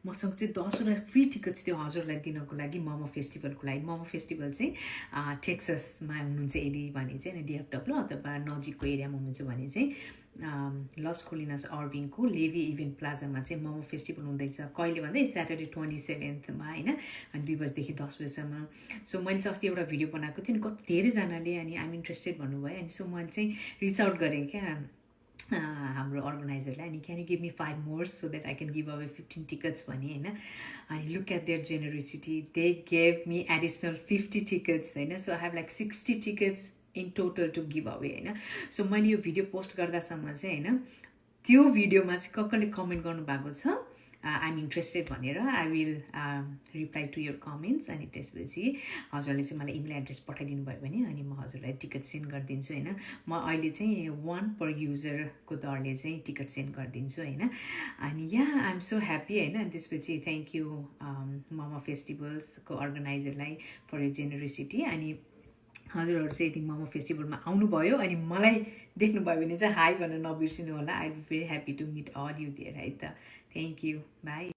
मसँग चाहिँ 10वटा free tickets थियो हजुरलाई दिनको लागि मोमो फेस्टिभलको लागि। मोमो फेस्टिभल चाहिँ टेक्ससमा हुनुहुन्छ यदि भने चाहिँ डिएफडब्ल्यू अथवा नजिकको एरियामा हुनुहुन्छ भने चाहिँ लस कोलिनास अर्भिङको लेभी इभेन्ट प्लाजामा चाहिँ मोमो फेस्टिभल हुँदैछ। कहिले भन्दै स्याटरडे 27मा होइन, अनि 2 बजीदेखि 10 बजीसम्म। सो मैले चाहिँ अस्ति एउटा भिडियो बनाएको थिएँ, अनि कति धेरैजनाले अनि आइम इन्ट्रेस्टेड भन्नुभयो। अनि सो मैले चाहिँ रिच आउट गरेँ क्या हाम्रो अर्गनाइजरलाई, अनि can you give me 5 more so that I can give away 15 tickets भने होइन। अनि look at their generosity, they gave me additional 50 tickets होइन। So I have like 60 tickets in total to give away होइन। So मैले यो video post गर्दासम्म चाहिँ होइन, त्यो भिडियोमा चाहिँ कसले कमेन्ट गर्नुभएको छ आइएम इन्ट्रेस्टेड भनेर, I will reply to your comments. अनि त्यसपछि हजुरले चाहिँ मलाई इमेल एड्रेस पठाइदिनु भयो भने अनि म हजुरलाई टिकट सेन्ड गरिदिन्छु होइन। म अहिले चाहिँ 1 पर युजरको दरले चाहिँ टिकट सेन्ड गरिदिन्छु होइन। अनि यहाँ आइएम सो ह्याप्पी होइन। अनि त्यसपछि थ्याङ्क यू मोमो फेस्टिभल्सको अर्गनाइजरलाई फर यर जेनरोसिटी। अनि हजुरहरू चाहिँ यदि मोमो फेस्टिभलमा आउनुभयो अनि मलाई देख्नुभयो भने चाहिँ हाई भन्न नबिर्सिनु होला। I be very happy to meet all you there है त। Thank you, by.